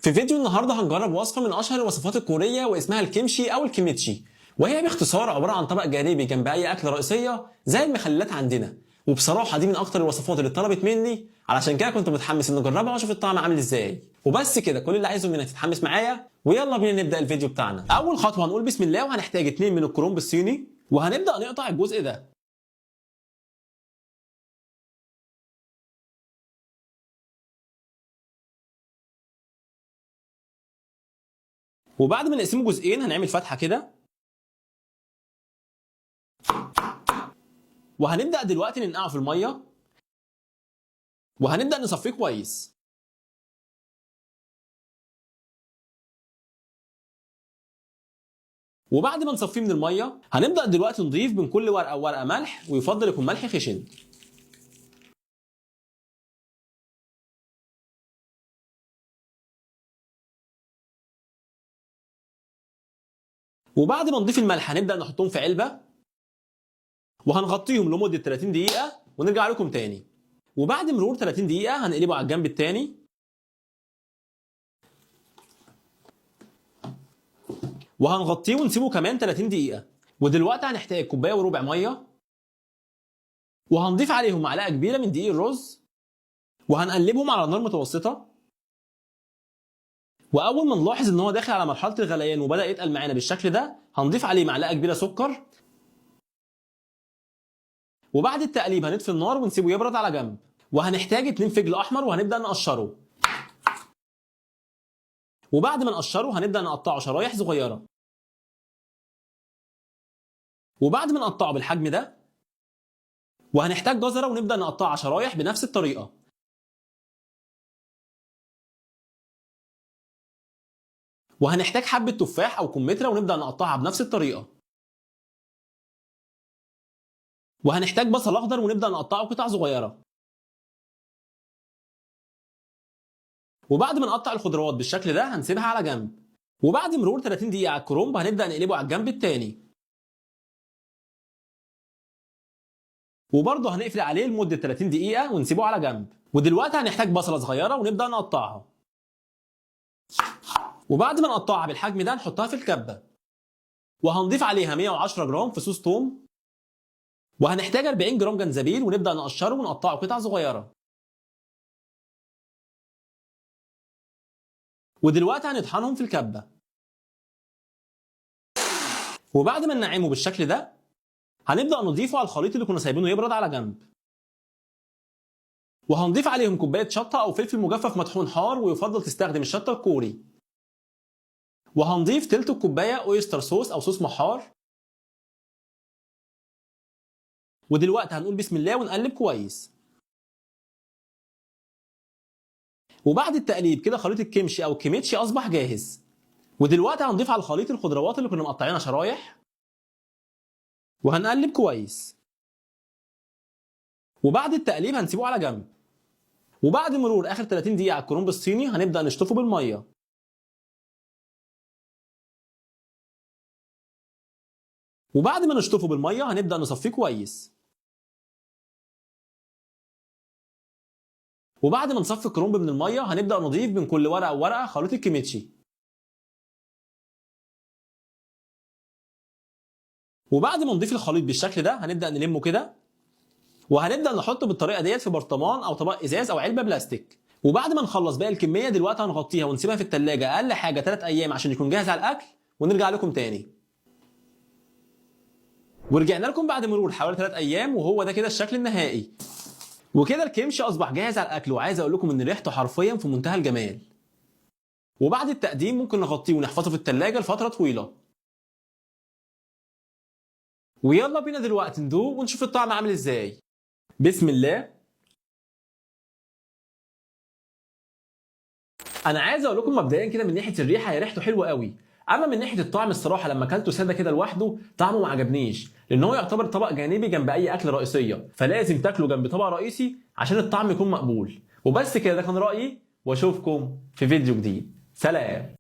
في فيديو النهارده هنجرب وصفه من اشهر الوصفات الكوريه واسمها الكيمشي او الكيميتشي، وهي باختصار عباره عن طبق جانبي جنب اي اكله رئيسيه زي المخللات عندنا. وبصراحه دي من اكتر الوصفات اللي اتطلبت مني، علشان كده كنت متحمس ان اجربها واشوف الطعم عامل ازاي. وبس كده، كل اللي عايزه منك تتحمس معايا ويلا بينا نبدا الفيديو بتاعنا. اول خطوه هنقول بسم الله، وهنحتاج 2 من الكرنب الصيني، وهنبدا نقطع الجزء ده. وبعد ما نقسمه جزئين هنعمل فتحه كده، وهنبدا دلوقتي ننقعه في الميه، وهنبدا نصفيه كويس. وبعد ما نصفيه من الميه هنبدا دلوقتي نضيف بين كل ورقه وورقه ملح، ويفضل يكون ملح خشن. وبعد ما نضيف الملح هنبدا نحطهم في علبه، وهنغطيهم لمده 30 دقيقه ونرجع لكم تاني. وبعد مرور 30 دقيقه هنقلبه على الجنب التاني، وهنغطيه ونسيبه كمان 30 دقيقه. ودلوقتي هنحتاج كوبايه وربع ميه، وهنضيف عليهم معلقه كبيره من دقيق الرز، وهنقلبهم على نار متوسطه. واول ما نلاحظ ان هو داخل على مرحله الغليان وبدا يتقل معانا بالشكل ده، هنضيف عليه معلقه كبيره سكر. وبعد التقليب هنطفي النار ونسيبه يبرد على جنب. وهنحتاج 2 فجل احمر وهنبدا نقشره. وبعد ما نقشره هنبدا نقطعه شرايح صغيره. وبعد ما نقطعه بالحجم ده، وهنحتاج جزره ونبدا نقطعها شرايح بنفس الطريقه. وهنحتاج حبه تفاح او كمثرى ونبدا نقطعها بنفس الطريقه. وهنحتاج بصل اخضر ونبدا نقطعه قطع صغيره. وبعد ما نقطع الخضروات بالشكل ده هنسيبها على جنب. وبعد مرور 30 دقيقه على الكرنب هنبدا نقلبه على الجنب التاني، وبرضه هنقفل عليه لمده 30 دقيقه ونسيبه على جنب. ودلوقتي هنحتاج بصله صغيره ونبدا نقطعها. وبعد ما نقطعها بالحجم ده نحطها في الكبه، وهنضيف عليها 110 جرام فصوص ثوم، وهنحتاج 40 جرام جنزبيل ونبدا نقشره ونقطعه قطع صغيره. ودلوقتي هنطحنهم في الكبه. وبعد ما ننعمه بالشكل ده هنبدا نضيفه على الخليط اللي كنا سايبينه يبرد على جنب. وهنضيف عليهم كوبايه شطه او فلفل مجفف مطحون حار، ويفضل تستخدم الشطه الكوري. وهنضيف تلت الكوبايه اويستر صوص او صوص محار. ودلوقتي هنقول بسم الله ونقلب كويس. وبعد التقليب كده خليط الكيمشي او الكيميتشي اصبح جاهز. ودلوقتي هنضيف على الخليط الخضروات اللي كنا مقطعينها شرايح، وهنقلب كويس. وبعد التقليب هنسيبه على جنب. وبعد مرور اخر 30 دقيقه على الكرنب الصيني هنبدا نشطفه بالميه. وبعد ما نشطفه بالميه هنبدا نصفيه كويس. وبعد ما نصفي الكرنب من الميه هنبدا نضيف بين كل ورقه وورقه خليط الكيميتشي. وبعد ما نضيف الخليط بالشكل ده هنبدا نلمه كده، وهنبدا نحطه بالطريقه ديت في برطمان او طبق ازاز او علبه بلاستيك. وبعد ما نخلص باقي الكميه دلوقتي هنغطيها ونسيبها في الثلاجه اقل حاجه 3 ايام عشان يكون جاهز على الاكل، ونرجع لكم تاني. ورجعنا لكم بعد مرور حوالي 3 ايام، وهو ده كده الشكل النهائي. وكده الكيمشي اصبح جاهز على الاكل، وعايز اقول لكم ان ريحته حرفيا في منتهى الجمال. وبعد التقديم ممكن نغطيه ونحفظه في الثلاجه لفتره طويله. ويلا بينا دلوقتي ندوق ونشوف الطعم عامل ازاي. بسم الله. انا عايز اقول لكم مبدئيا كده من ناحيه الريحه هي ريحته حلوه قوي. اما من ناحيه الطعم الصراحه لما اكلته ساده كده لوحده طعمه ما عجبنيش، لان هو يعتبر طبق جانبي جنب اي اكل رئيسيه، فلازم تاكله جنب طبق رئيسي عشان الطعم يكون مقبول. وبس كده، ده كان رايي، واشوفكم في فيديو جديد. سلام.